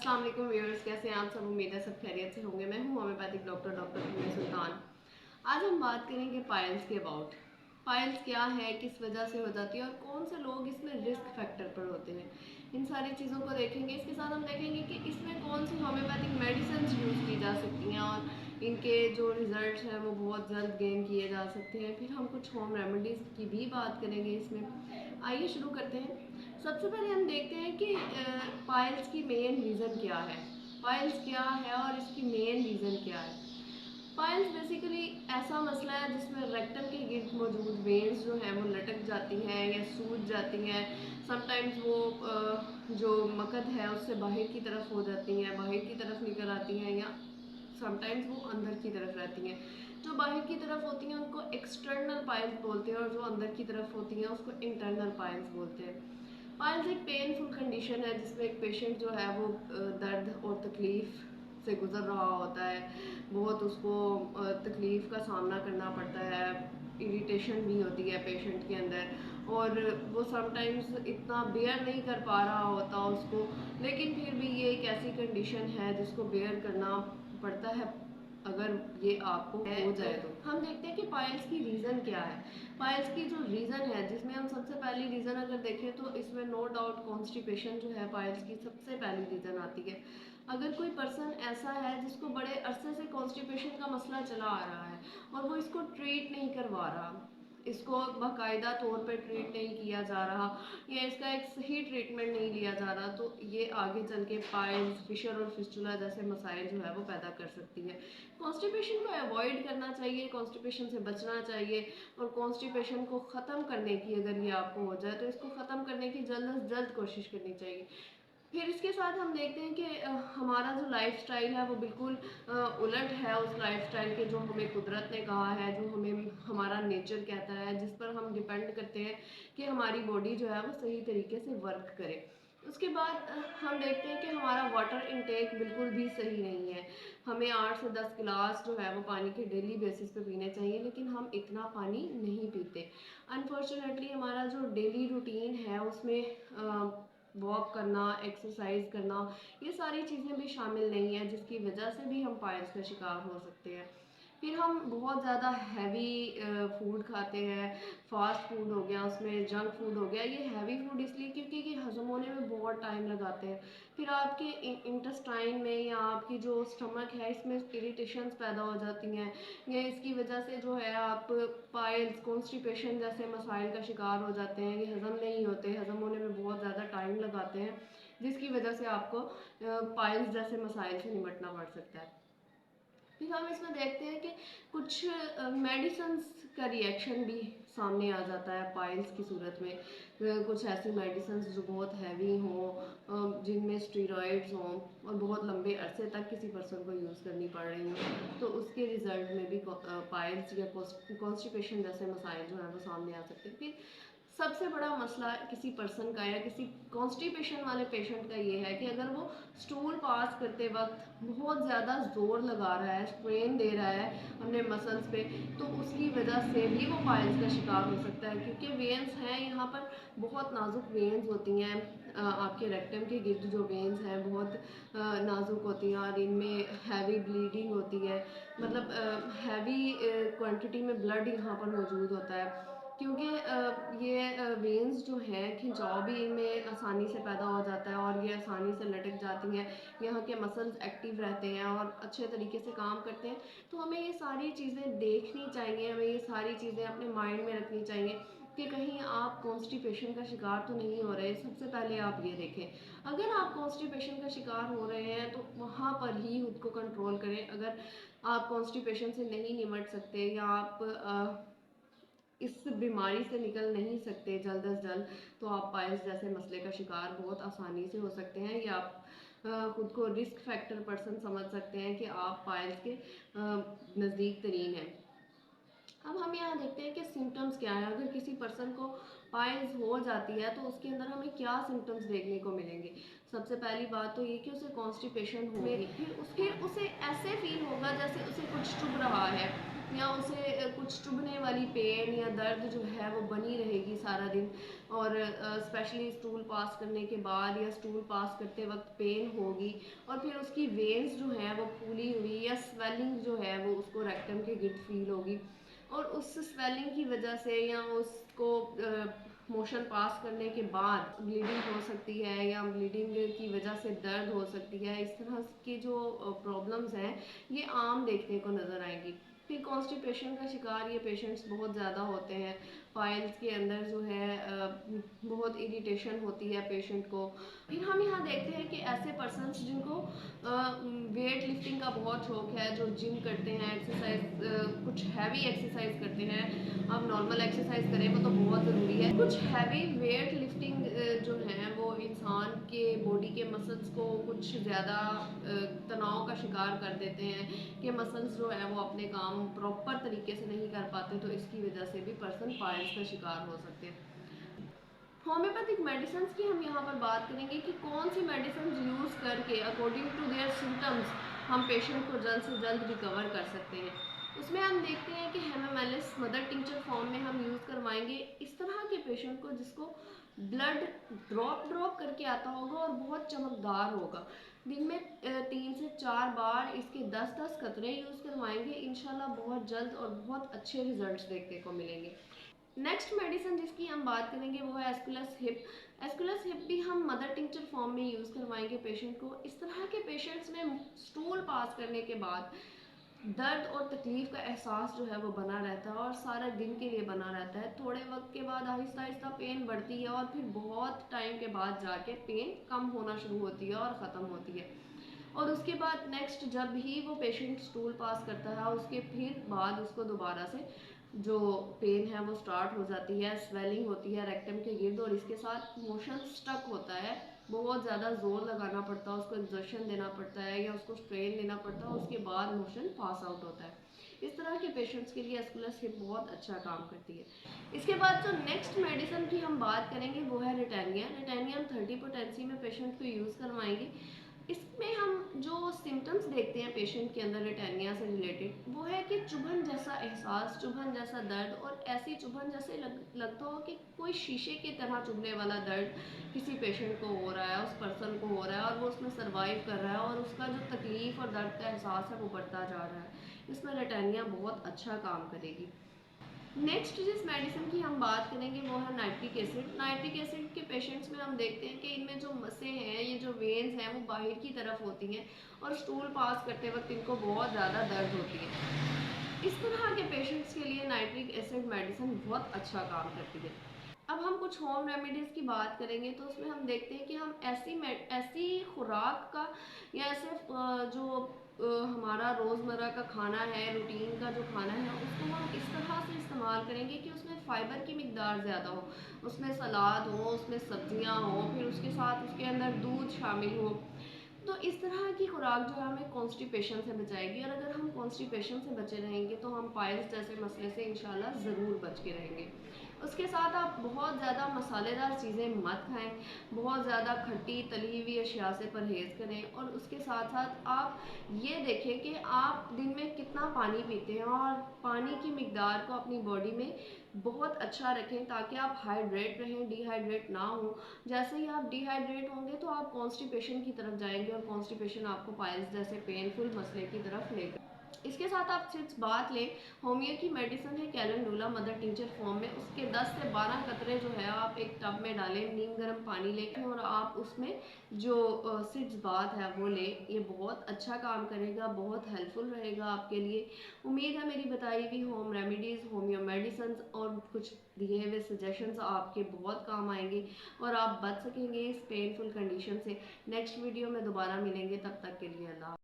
अस्सलाम वालेकुम व्यूअर्स, कैसे हैं आप सब। उम्मीद है सब खैरियत से होंगे। मैं हूं होम्योपैथिक डॉक्टर उम्मे सुल्तान। आज हम बात करेंगे पाइल्स के अबाउट। पाइल्स क्या है, किस वजह से हो जाती है और कौन से लोग इसमें रिस्क फैक्टर पर होते हैं, इन सारी चीज़ों को देखेंगे। इसके साथ हम देखेंगे कि इसमें कौन सी होम्योपैथिक मेडिसिन यूज़ की जा सकती हैं और इनके जो रिजल्ट हैं वो बहुत जल्द गेन किए जा सकते हैं। फिर हम कुछ होम रेमेडीज़ की भी बात करेंगे इसमें। आइए शुरू करते हैं। सबसे पहले हम देखते हैं कि पाइल्स की मेन रीज़न क्या है। पाइल्स क्या है और इसकी मेन रीज़न क्या है। पाइल्स बेसिकली ऐसा मसला है जिसमें रेक्टम के गिर्द मौजूद वेन्स जो हैं वो लटक जाती हैं या सूज जाती हैं। समटाइम्स वो जो मकद है उससे बाहर की तरफ हो जाती हैं, बाहर की तरफ निकल आती हैं, या समटाइम्स वो अंदर की तरफ रहती हैं। जो बाहर की तरफ होती हैं उनको एक्सटर्नल पाइल्स बोलते हैं और जो अंदर की तरफ होती हैं उसको इंटरनल पाइल्स बोलते हैं। पाइल्स एक पेनफुल कंडीशन है जिसमें एक पेशेंट जो है वो दर्द और तकलीफ़ से गुज़र रहा होता है। बहुत उसको तकलीफ़ का सामना करना पड़ता है, इरिटेशन भी होती है पेशेंट के अंदर और वो समटाइम्स इतना बेयर नहीं कर पा रहा होता उसको, लेकिन फिर भी ये एक ऐसी कंडीशन है जिसको बेयर करना पड़ता है अगर ये आपको हो जाए। तो हम देखते हैं कि पाइल्स की रीज़न क्या है। पाइल्स की जो रीज़न है, जिसमें हम सबसे पहली रीज़न अगर देखें तो इसमें नो डाउट कॉन्स्टिपेशन जो है पाइल्स की सबसे पहली रीज़न आती है। अगर कोई पर्सन ऐसा है जिसको बड़े अरसे से कॉन्स्टिपेशन का मसला चला आ रहा है और वो इसको ट्रीट नहीं करवा रहा, इसको बाकायदा तौर पे ट्रीट नहीं किया जा रहा या इसका एक सही ट्रीटमेंट नहीं लिया जा रहा, तो ये आगे चल के पाइल्स, फिशर और फिस्टुला जैसे मसाइल जो है वो पैदा कर सकती है। कॉन्स्टिपेशन को अवॉइड करना चाहिए, कॉन्स्टिपेशन से बचना चाहिए और कॉन्स्टिपेशन को ख़त्म करने की अगर ये आपको हो जाए तो इसको ख़त्म करने की जल्द से जल्द कोशिश करनी चाहिए। फिर इसके साथ हम देखते हैं कि हमारा जो लाइफस्टाइल है वो बिल्कुल उलट है उस लाइफस्टाइल के जो हमें कुदरत ने कहा है, जो हमें हमारा नेचर कहता है, जिस पर हम डिपेंड करते हैं कि हमारी बॉडी जो है वो सही तरीके से वर्क करे। उसके बाद हम देखते हैं कि हमारा वाटर इनटेक बिल्कुल भी सही नहीं है। हमें 8 से 10 गिलास जो है वो पानी के डेली बेसिस पे पीने चाहिए, लेकिन हम इतना पानी नहीं पीते। अनफॉर्चुनेटली हमारा जो डेली रूटीन है उसमें वॉक करना, एक्सरसाइज करना, ये सारी चीज़ें भी शामिल नहीं है, जिसकी वजह से भी हम पाइल्स का शिकार हो सकते हैं। फिर हम बहुत ज़्यादा हैवी फूड खाते हैं, फास्ट फूड हो गया, उसमें जंक फूड हो गया। ये हैवी फूड इसलिए क्योंकि ये हजम होने में बहुत टाइम लगाते हैं। फिर आपके इंटेस्टाइन में या आपकी जो स्टमक है इसमें इरिटेशंस पैदा हो जाती हैं, या इसकी वजह से जो है आप पाइल्स, कॉन्स्टिपेशन जैसे मसाइल का शिकार हो जाते हैं। ये हज़म नहीं होते, हज़म होने में बहुत ज़्यादा टाइम लगाते हैं, जिसकी वजह से आपको पाइल्स जैसे मसाइल से निपटना पड़ सकता है। फिर हम इसमें देखते हैं कि कुछ मेडिसन्स का रिएक्शन भी सामने आ जाता है पाइल्स की सूरत में। कुछ ऐसी मेडिसन्स जो बहुत हैवी हों, जिनमें स्टीरॉयड्स हों और बहुत लंबे अरसे तक किसी पर्सन को यूज़ करनी पड़ रही हों, तो उसके रिजल्ट में भी पाइल्स या कॉन्स्टिपेशन जैसे मसाइल जो है वो सामने आ सकते हैं। फिर सबसे बड़ा मसला किसी पर्सन का या किसी कॉन्स्टिपेशन वाले पेशेंट का ये है कि अगर वो स्टूल पास करते वक्त बहुत ज़्यादा ज़ोर लगा रहा है, स्ट्रेन दे रहा है अपने मसल्स पे, तो उसकी वजह से भी वो पाइल्स का शिकार हो सकता है। क्योंकि वेन्स हैं यहाँ पर, बहुत नाजुक वेन्स होती हैं। आपके रेक्टम के गिर्द जो वेन्स हैं बहुत नाजुक होती हैं और इनमें हैवी ब्लीडिंग होती है, मतलब हैवी क्वांटिटी में ब्लड यहाँ पर मौजूद होता है। क्योंकि ये वेन्स जो हैं, खिंचाव भी इनमें आसानी से पैदा हो जाता है और ये आसानी से लटक जाती हैं। यहाँ के मसल्स एक्टिव रहते हैं और अच्छे तरीके से काम करते हैं। तो हमें ये सारी चीज़ें देखनी चाहिए, हमें ये सारी चीज़ें अपने माइंड में रखनी चाहिए कि कहीं आप कॉन्स्टिपेशन का शिकार तो नहीं हो रहे। सबसे पहले आप ये देखें, अगर आप कॉन्स्टिपेशन का शिकार हो रहे हैं तो वहाँ पर ही खुद को कंट्रोल करें। अगर आप कॉन्स्टिपेशन से नहीं निपट सकते या आप इस बीमारी से निकल नहीं सकते जल्द अज जल्द, तो आप पाइल्स जैसे मसले का शिकार बहुत आसानी से हो सकते हैं, या आप खुद को रिस्क फैक्टर पर्सन समझ सकते हैं कि आप पाइल्स के नज़दीक तरीन हैं। अब हम यहाँ देखते हैं कि सिम्टम्स क्या है। अगर किसी पर्सन को पाइल्स हो जाती है तो उसके अंदर हमें क्या सिम्टम्स देखने को मिलेंगे। सबसे पहली बात तो ये कि उसे कॉन्स्टिपेशन होगी, फिर उसे ऐसे फील होगा जैसे उसे कुछ चुभ रहा है, या उसे कुछ चुभने वाली पेन या दर्द जो है वो बनी रहेगी सारा दिन, और स्पेशली स्टूल पास करने के बाद या स्टूल पास करते वक्त पेन होगी, और फिर उसकी वेन्स जो है वो फूली हुई या स्वेलिंग जो है वो उसको रेक्टम के गिर्द फील होगी, और उस स्वेलिंग की वजह से या उसको मोशन पास करने के बाद ब्लीडिंग हो सकती है या ब्लीडिंग की वजह से दर्द हो सकती है। इस तरह की जो प्रॉब्लम्स हैं ये आम देखने को नज़र आएंगी। फिर कॉन्स्टिपेशन का शिकार ये पेशेंट्स बहुत ज़्यादा होते हैं। पाइल्स के अंदर जो है बहुत इरिटेशन होती है पेशेंट को। फिर हम यहाँ देखते हैं कि ऐसे पर्सनस जिनको वेट लिफ्टिंग का बहुत शौक है, जो जिम करते हैं, एक्सरसाइज कुछ हैवी एक्सरसाइज करते हैं। अब नॉर्मल एक्सरसाइज करें वो तो बहुत ज़रूरी है, कुछ हैवी वेट लिफ्टिंग जो है वो इंसान के बॉडी के मसल्स को कुछ ज़्यादा तनाव का शिकार कर देते हैं कि मसल्स जो है वो अपने काम प्रॉपर तरीके से नहीं कर पाते, तो इसकी वजह से भी पर्सन पाइल्स का शिकार हो सकते हैं। होम्योपैथिक मेडिसिन की हम यहाँ पर बात करेंगे कि कौन सी मेडिसिन यूज़ करके अकॉर्डिंग टू देयर सिम्टम्स हम पेशेंट को जल्द से जल्द रिकवर कर सकते हैं। उसमें हम देखते हैं कि हेमामेलिस मदर टिंचर फॉर्म में हम यूज़ करवाएंगे इस तरह के पेशेंट को जिसको ब्लड ड्रॉप ड्रॉप करके आता होगा और बहुत चमकदार होगा। दिन में 3 से 4 बार इसके 10-10 कतरे यूज़ करवाएंगे, इंशाल्लाह बहुत जल्द और बहुत अच्छे रिजल्ट्स देखने को मिलेंगे। नेक्स्ट मेडिसिन जिसकी हम बात करेंगे वो है एस्कुलस हिप। एस्कुलस हिप भी हम मदर टिंचर फॉर्म में यूज़ करवाएंगे पेशेंट को। इस तरह के पेशेंट्स में स्टूल पास करने के बाद दर्द और तकलीफ का एहसास जो है वो बना रहता है और सारा दिन के लिए बना रहता है। थोड़े वक्त के बाद आहिस्ता आहिस्ता पेन बढ़ती है और फिर बहुत टाइम के बाद जाके पेन कम होना शुरू होती है और ख़त्म होती है। और उसके बाद नेक्स्ट जब ही वो पेशेंट स्टूल पास करता है उसके फिर बाद उसको दोबारा से जो पेन है वो स्टार्ट हो जाती है, स्वेलिंग होती है रेक्टम के गिर्द, और इसके साथ मोशन स्टक होता है। बहुत ज़्यादा जोर लगाना पड़ता है, उसको एक्सर्शन देना पड़ता है या उसको स्ट्रेन देना पड़ता है, उसके बाद मोशन पास आउट होता है। इस तरह के पेशेंट्स के लिए एस्कुलस हिप बहुत अच्छा काम करती है। इसके बाद जो नेक्स्ट मेडिसिन की हम बात करेंगे वो है रिटेनिया। रिटेनिया हम 30 पोटेंसी में पेशेंट को यूज़ करवाएंगे। इसमें हम जो सिम्टम्स देखते हैं पेशेंट के अंदर रिटेनिया से रिलेटेड वो है कि चुभन जैसा एहसास, चुभन जैसा दर्द, और ऐसी चुभन जैसे लगता हो कि कोई शीशे की तरह चुभने वाला दर्द किसी पेशेंट को हो रहा है, उस पर्सन को हो रहा है और वो उसमें सर्वाइव कर रहा है और उसका जो तकलीफ़ और दर्द का एहसास है वो बढ़ता जा रहा है। इसमें रिटेनिया बहुत अच्छा काम करेगी। नेक्स्ट जिस मेडिसिन की हम बात करेंगे वो है नाइट्रिक एसिड। नाइट्रिक एसिड के पेशेंट्स में हम देखते हैं कि इनमें जो मसें हैं, ये जो वेन्स हैं वो बाहर की तरफ होती हैं और स्टूल पास करते वक्त इनको बहुत ज़्यादा दर्द होती है। इस तरह के पेशेंट्स के लिए नाइट्रिक एसिड मेडिसिन बहुत अच्छा काम करती है। अब हम कुछ होम रेमेडीज़ की बात करेंगे तो उसमें हम देखते हैं कि हम ऐसी खुराक का या ऐसे जो हमारा रोज़मर्रा का खाना है, रूटीन का जो खाना है, उसको हम इस तरह से इस्तेमाल करेंगे कि उसमें फ़ाइबर की मिकदार ज़्यादा हो, उसमें सलाद हो, उसमें सब्जियां हो, फिर उसके साथ उसके अंदर दूध शामिल हो। तो इस तरह की खुराक जो है हमें कॉन्स्टिपेशन से बचाएगी, और अगर हम कॉन्स्टिपेशन से बचे रहेंगे तो हम पाइल्स जैसे मसले से इंशाल्लाह ज़रूर बच के रहेंगे। उसके साथ आप बहुत ज़्यादा मसालेदार चीज़ें मत खाएं, बहुत ज़्यादा खट्टी तली हुई अशिया से परहेज़ करें, और उसके साथ साथ आप ये देखें कि आप दिन में कितना पानी पीते हैं और पानी की मिकदार को अपनी बॉडी में बहुत अच्छा रखें ताकि आप हाइड्रेट रहें, डिहाइड्रेट ना हो। जैसे ही आप डिहाइड्रेट होंगे तो आप कॉन्स्टिपेशन की तरफ जाएंगे और कॉन्स्टिपेशन आपको पाइल्स जैसे पेनफुल मसले की तरफ लेकर। इसके साथ आप सिर्फ बात लें, होमियो की मेडिसिन है कैलेंडुला मदर टिंचर फॉर्म में, उसके 10 से 12 कतरे जो है आप एक टब में डालें, नीम गर्म पानी लें और आप उसमें जो सिड्स बात है वो लें। ये बहुत अच्छा काम करेगा, बहुत हेल्पफुल रहेगा आपके लिए। उम्मीद है मेरी बताई हुई होम रेमेडीज़, होम्यो मेडिसिन और कुछ दिए हुए सजेशंस आपके बहुत काम आएंगे और आप बच सकेंगे इस पेनफुल कंडीशन से। नेक्स्ट वीडियो में दोबारा मिलेंगे, तब तक के लिए अल्लाह।